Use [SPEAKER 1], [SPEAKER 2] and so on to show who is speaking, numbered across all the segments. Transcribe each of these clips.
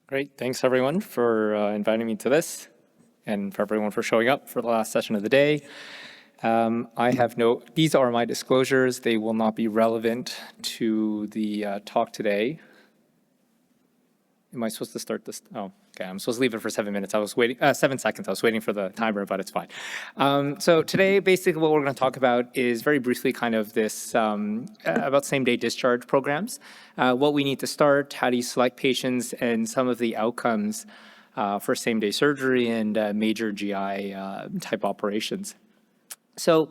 [SPEAKER 1] Great. Thanks, everyone, for inviting me to this and for everyone for showing up for the last session of the day. These are my disclosures. They will not be relevant to the talk today. Am I supposed to start this? Oh, okay. I'm supposed to leave it for 7 minutes. I was waiting, 7 seconds. I was waiting for the timer, but it's fine. So today, basically what we're going to talk about is very briefly kind of this, about same-day discharge programs, what we need to start, how do you select patients, and some of the outcomes for same-day surgery and major GI type operations. So,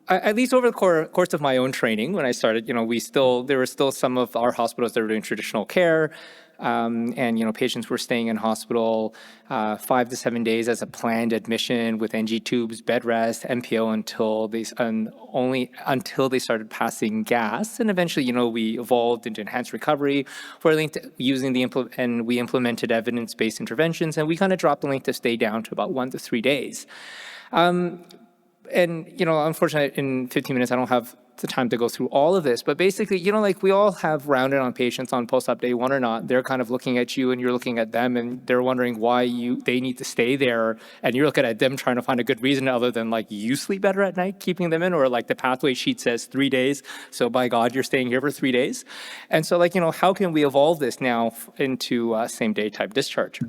[SPEAKER 1] at least over the course of my own training, when I started, there were still some of our hospitals that were doing traditional care, and patients were staying in hospital 5 to 7 days as a planned admission with NG tubes, bed rest, MPO until they started passing gas, and eventually, we evolved into enhanced recovery. We implemented evidence-based interventions, and we kind of dropped the length of stay down to about 1 to 3 days. Unfortunately, in 15 minutes, I don't have the time to go through all of this. But basically, we all have rounded on patients on post-op day 1 or not. They're kind of looking at you and you're looking at them and they're wondering why they need to stay there. And you're looking at them trying to find a good reason other than you sleep better at night, keeping them in, or the pathway sheet says 3 days. So by God, you're staying here for 3 days. And so how can we evolve this now into same day type discharge?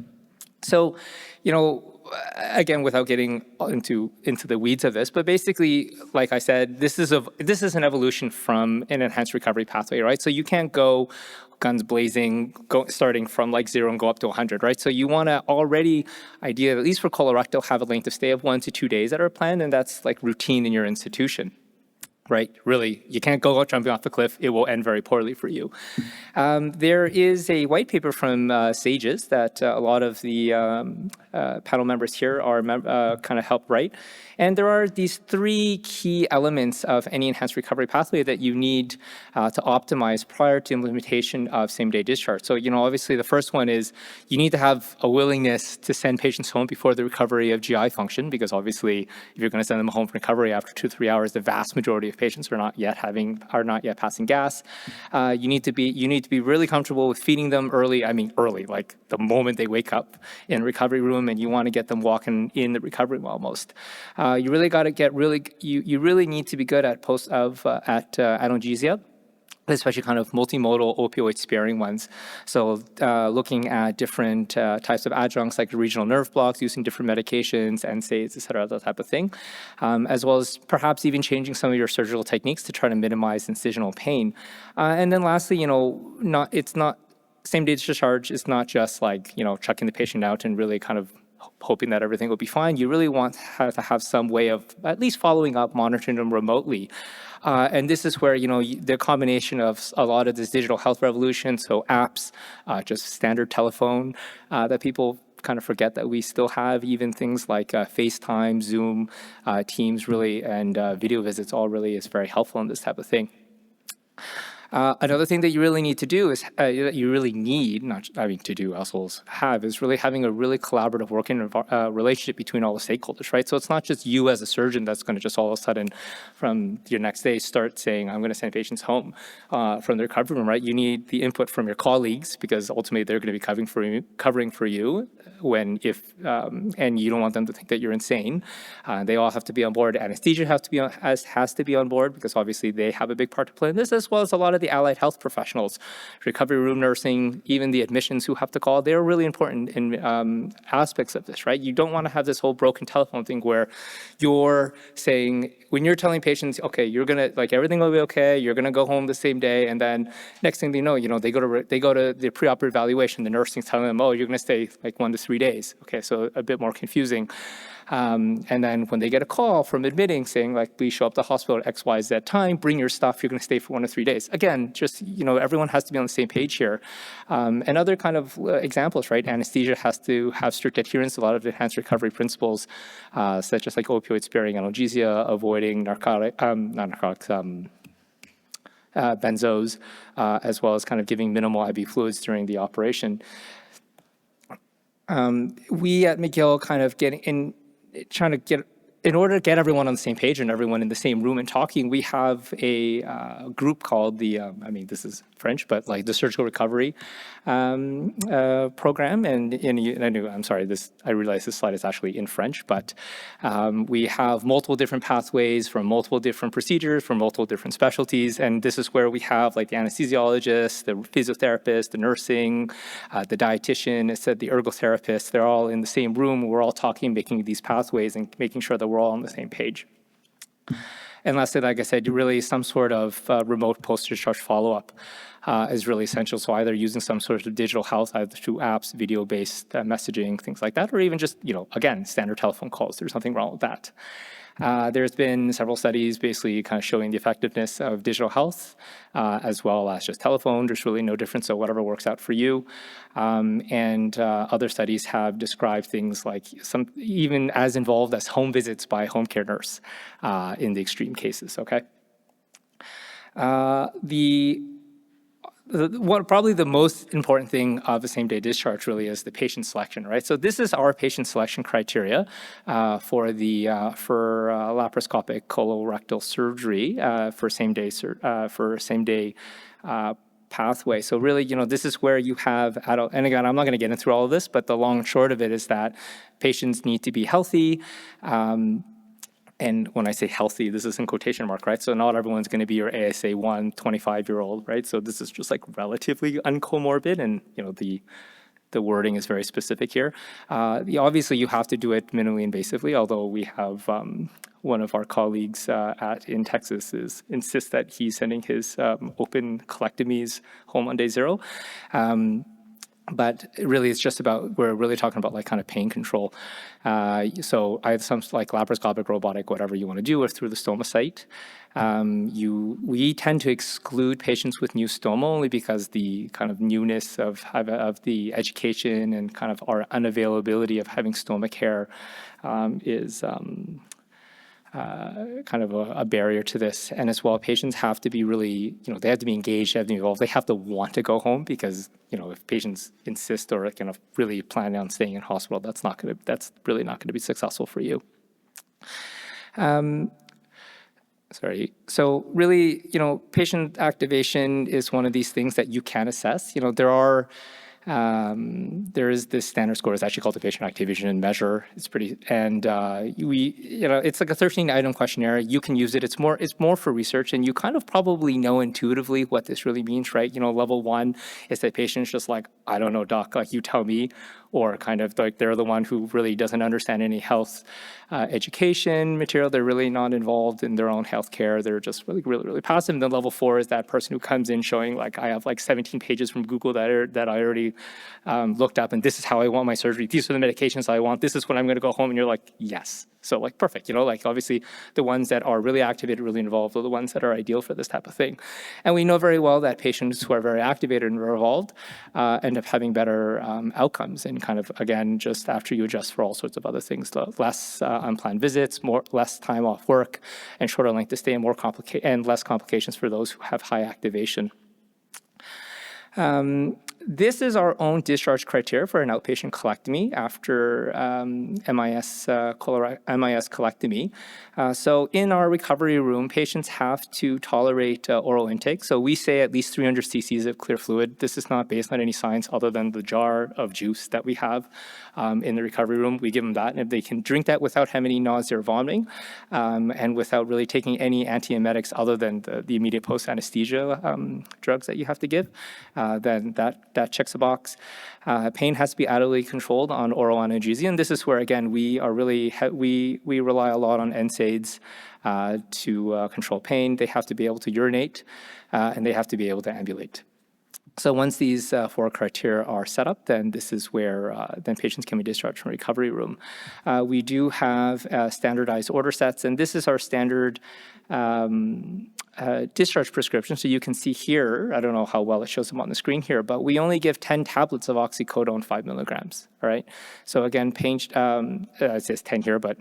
[SPEAKER 1] So, again, without getting into the weeds of this, but basically, like I said, this is an evolution from an enhanced recovery pathway, right? So you can't go guns blazing, starting from 0 and go up to 100, right? So you want to already, ideally, at least for colorectal, have a length of stay of 1 to 2 days that are planned, and that's routine in your institution. Right, really, you can't go jumping off the cliff. It will end very poorly for you. There is a white paper from SAGES that a lot of the panel members here are kind of help write. And there are these 3 key elements of any enhanced recovery pathway that you need to optimize prior to implementation of same-day discharge. So, obviously the first one is you need to have a willingness to send patients home before the recovery of GI function, because obviously if you're going to send them home from recovery after 2-3 hours, the vast majority of patients are not yet passing gas. You need to be really comfortable with feeding them early, like the moment they wake up in recovery room, and you want to get them walking in the recovery room almost. You really got to you really need to be good at analgesia, especially kind of multimodal opioid sparing ones. So looking at different types of adjuncts like regional nerve blocks, using different medications, NSAIDs, et cetera, that type of thing, as well as perhaps even changing some of your surgical techniques to try to minimize incisional pain. And then lastly, same-day discharge is not just chucking the patient out and really kind of hoping that everything will be fine. You really want to have some way of at least following up, monitoring them remotely. And this is where, the combination of a lot of this digital health revolution, so apps, just standard telephone, that people kind of forget that we still have, even things like FaceTime, Zoom, Teams really, and video visits all really is very helpful in this type of thing. Another thing that you really need to do is is really having a really collaborative working relationship between all the stakeholders, right? So it's not just you as a surgeon that's going to just all of a sudden from your next day start saying, I'm going to send patients home from the recovery room, right? You need the input from your colleagues, because ultimately they're going to be covering for you and you don't want them to think that you're insane. They all have to be on board. Anesthesia has to be on board, because obviously they have a big part to play in this, as well as a lot of the allied health professionals, recovery room nursing, even the admissions who have to call. They're really important in aspects of this, right? You don't want to have this whole broken telephone thing where you're saying, when you're telling patients, okay, you're gonna everything will be okay, you're gonna go home the same day, and then next thing they know, they go to the preoperative evaluation. The nursing's telling them, oh, you're gonna stay 1 to 3 days. Okay, so a bit more confusing. And then when they get a call from admitting saying, please show up to the hospital at XYZ time, bring your stuff, you're going to stay for 1 to 3 days. Again, just, everyone has to be on the same page here. And other kind of examples, right? Anesthesia has to have strict adherence to a lot of enhanced recovery principles, such as opioid sparing analgesia, avoiding benzos, as well as kind of giving minimal IV fluids during the operation. We at McGill kind of trying to get in order to get everyone on the same page and everyone in the same room and talking, we have a group called the, this is French, but like the Surgical Recovery program. And I realize this slide is actually in French, but we have multiple different pathways from multiple different procedures, from multiple different specialties. And this is where we have like the anesthesiologist, the physiotherapist, the nursing, the dietitian, the ergotherapist. They're all in the same room. We're all talking, making these pathways and making sure that we're all on the same page. And lastly, like I said, really some sort of remote post-discharge follow-up is really essential. So either using some sort of digital health, either through apps, video-based messaging, things like that, or even just, again, standard telephone calls. There's nothing wrong with that. There's been several studies basically kind of showing the effectiveness of digital health as well as just telephone. There's really no difference, so whatever works out for you. And other studies have described things like even as involved as home visits by a home care nurse in the extreme cases, okay? Probably the most important thing of the same-day discharge really is the patient selection, right? So this is our patient selection criteria for laparoscopic colorectal surgery for same-day pathway. So really, this is where you have adult, and again, I'm not going to get into all of this, but the long and short of it is that patients need to be healthy. And when I say healthy, this is in quotation mark, right? So not everyone's going to be your ASA1 25-year-old, right? So this is just like relatively uncomorbid, and the wording is very specific here. Obviously, you have to do it minimally invasively, although we have one of our colleagues in Texas insists that he's sending his open colectomies home on day 0. But really, it's just about, we're really talking about like kind of pain control. So I have some like laparoscopic, robotic, whatever you want to do, or through the stoma site. We tend to exclude patients with new stoma only because the kind of newness of the education and kind of our unavailability of having stoma care is kind of a barrier to this. And as well, patients have to be really, they have to be engaged, they have to be involved, they have to want to go home, because, if patients insist or kind of really plan on staying in hospital, that's really not going to be successful for you. So really, patient activation is one of these things that you can assess. There is this standard score. It's actually called the patient activation measure. It's pretty, and it's like a 13-item questionnaire. You can use it. It's more for research, and you kind of probably know intuitively what this really means, right? Level 1 is that patient's just like, I don't know, doc, like you tell me, or kind of like they're the one who really doesn't understand any health education material. They're really not involved in their own health care. They're just really, really, really passive. And then level 4 is that person who comes in showing like, I have like 17 pages from Google that I already looked up, and this is how I want my surgery. These are the medications I want. This is when I'm going to go home. And you're like, yes. So like, perfect. Like obviously the ones that are really activated, really involved are the ones that are ideal for this type of thing. And we know very well that patients who are very activated and involved end up having better outcomes, and kind of, again, just after you adjust for all sorts of other things, less unplanned visits, less time off work, and shorter length of stay, and less complications for those who have high activation. This is our own discharge criteria for an outpatient colectomy after MIS colectomy. So in our recovery room, patients have to tolerate oral intake. So we say at least 300 cc's of clear fluid. This is not based on any science other than the jar of juice that we have in the recovery room. We give them that, and if they can drink that without having any nausea or vomiting, and without really taking any antiemetics other than the immediate post-anesthesia drugs that you have to give, then that checks a box. Pain has to be adequately controlled on oral analgesia, and this is where, again, we rely a lot on NSAIDs to control pain. They have to be able to urinate, and they have to be able to ambulate. So once these 4 criteria are set up, then this is where then patients can be discharged from recovery room. We do have standardized order sets, and this is our standard discharge prescription. So you can see here, I don't know how well it shows them on the screen here, but we only give 10 tablets of oxycodone 5 milligrams, all right? So again, pain, it says 10 here, but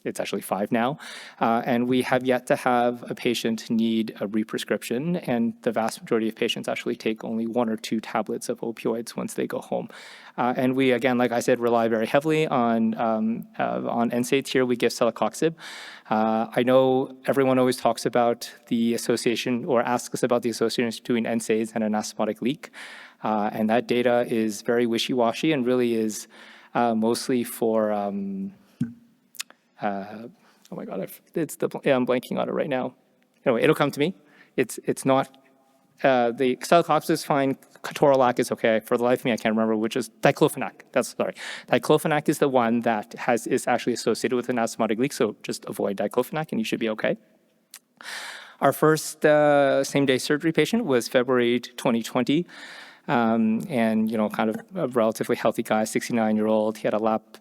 [SPEAKER 1] it's actually 5 now. And we have yet to have a patient need a represcription, and the vast majority of patients actually take only 1 or 2 tablets of opioids once they go home. And we, again, like I said, rely very heavily on NSAIDs. Here we give celecoxib. I know everyone always talks about the association or asks us about the association between NSAIDs and an anastomotic leak. And that data is very wishy-washy and really is mostly for, oh my God, I'm blanking on it right now. Anyway, it'll come to me. It's not, the celecoxib is fine, ketorolac is okay. For the life of me, I can't remember which is diclofenac. Diclofenac is the one that is actually associated with an anastomotic leak, so just avoid diclofenac and you should be okay. Our first same-day surgery patient was February 2020. And, kind of a relatively healthy guy, 69-year-old. He had a lap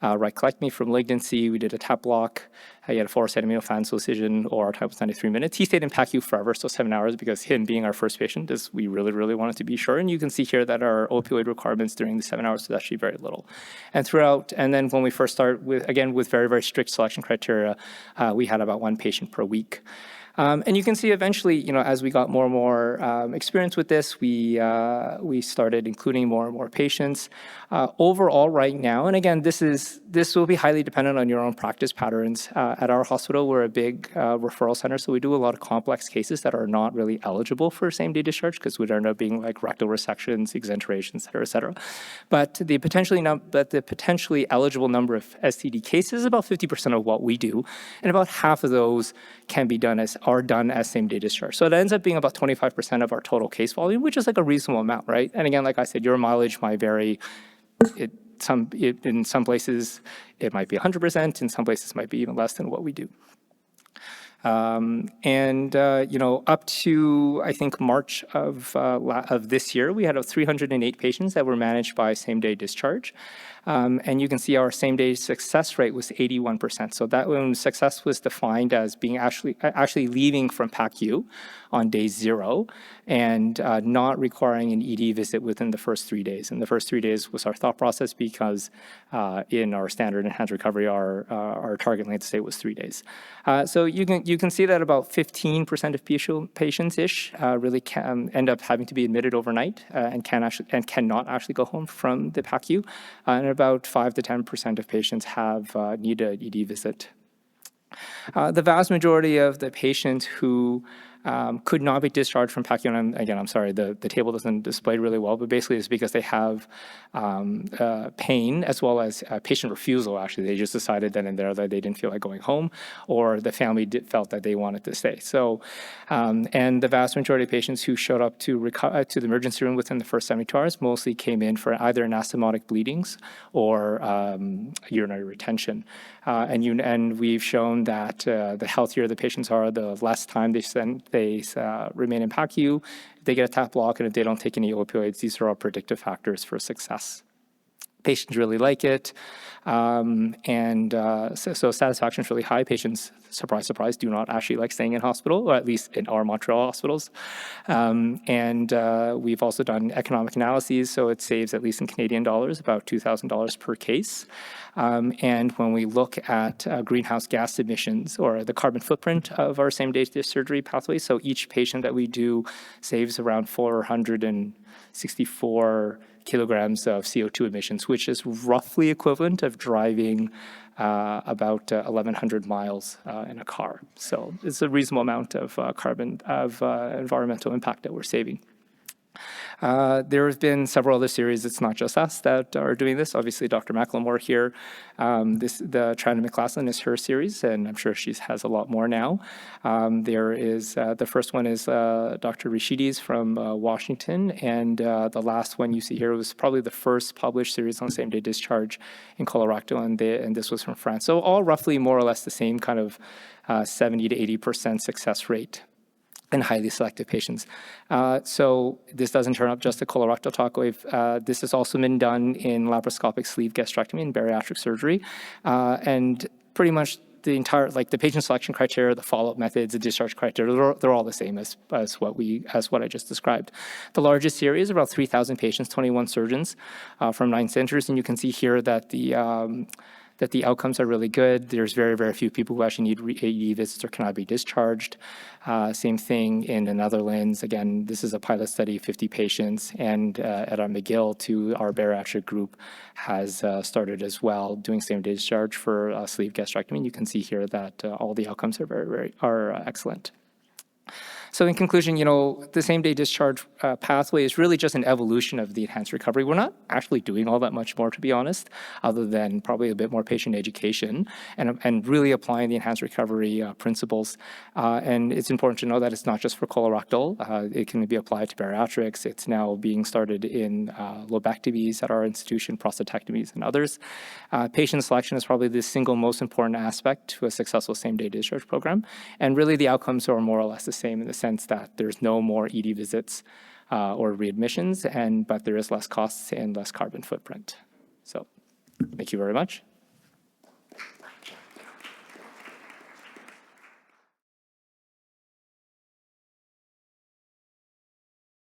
[SPEAKER 1] right colectomy for malignancy. We did a tap block. He had a fluorocytomino incision, or our time was 93 minutes. He stayed in PACU forever, so 7 hours, because him being our first patient, we really, really wanted to be sure. And you can see here that our opioid requirements during the 7 hours was actually very little. And then when we first started with very, very strict selection criteria, we had about 1 patient per week. And you can see eventually, as we got more and more experience with this, we started including more and more patients. Overall, right now, and again, this will be highly dependent on your own practice patterns. At our hospital, we're a big referral center, so we do a lot of complex cases that are not really eligible for same-day discharge because would end up being like rectal resections, exenturations, et cetera. But the potentially eligible number of STD cases is about 50% of what we do, and about half of those are done as same-day discharge. So it ends up being about 25% of our total case volume, which is like a reasonable amount, right? And again, like I said, your mileage might vary. In some places, it might be 100%. In some places, it might be even less than what we do. Up to, I think, March of this year, we had 308 patients that were managed by same-day discharge. And you can see our same-day success rate was 81%. So that when success was defined as being actually leaving from PACU on day 0 and not requiring an ED visit within the first 3 days. And the first 3 days was our thought process because in our standard enhanced recovery, our target length of stay was 3 days. So you can see that about 15% of patients-ish really can end up having to be admitted overnight and cannot actually go home from the PACU. And about 5 to 10% of patients need an ED visit. The vast majority of the patients who could not be discharged from PACU, and again, I'm sorry, the table doesn't display really well, but basically it's because they have pain as well as patient refusal, actually. They just decided then and there that they didn't feel like going home, or the family felt that they wanted to stay. So, and the vast majority of patients who showed up to the emergency room within the first 72 hours mostly came in for either anastomotic bleedings or urinary retention. And we've shown that the healthier the patients are, the less time they remain in PACU, they get a tap block, and if they don't take any opioids, these are all predictive factors for success. Patients really like it, so satisfaction is really high. Patients, surprise, surprise, do not actually like staying in hospital, or at least in our Montreal hospitals. We've also done economic analyses, so it saves, at least in Canadian dollars, about $2,000 per case. And when we look at greenhouse gas emissions or the carbon footprint of our same-day surgery pathway, so each patient that we do saves around 464 kilograms of CO2 emissions, which is roughly equivalent of driving about 1,100 miles in a car. So it's a reasonable amount of environmental impact that we're saving. There have been several other series. It's not just us that are doing this. Obviously, Dr. McLemore here, the Trina McLaughlin is her series, and I'm sure she has a lot more now. There is, the first one is Dr. Rishides from Washington, and the last one you see here was probably the first published series on same-day discharge in Colorectal, and this was from France. So all roughly more or less the same kind of 70 to 80% success rate in highly selective patients. So this doesn't turn up just a colorectal talk. This has also been done in laparoscopic sleeve gastrectomy and bariatric surgery. And pretty much the entire, like the patient selection criteria, the follow-up methods, the discharge criteria, they're all the same as what I just described. The largest series, about 3,000 patients, 21 surgeons from 9 centers. And you can see here that that the outcomes are really good. There's very, very few people who actually need ED visits or cannot be discharged. Same thing in the Netherlands. Again, this is a pilot study, 50 patients, and at our McGill, too, our bariatric group has started as well doing same-day discharge for sleeve gastrectomy. And you can see here that all the outcomes are very excellent. So in conclusion, the same-day discharge pathway is really just an evolution of the enhanced recovery. We're not actually doing all that much more, to be honest, other than probably a bit more patient education and really applying the enhanced recovery principles. And it's important to know that it's not just for colorectal. It can be applied to bariatrics. It's now being started in lobectomies at our institution, prostatectomies, and others. Patient selection is probably the single most important aspect to a successful same-day discharge program. And really, the outcomes are more or less the same in the sense that there's no more ED visits or readmissions, but there is less costs and less carbon footprint. So thank you very much.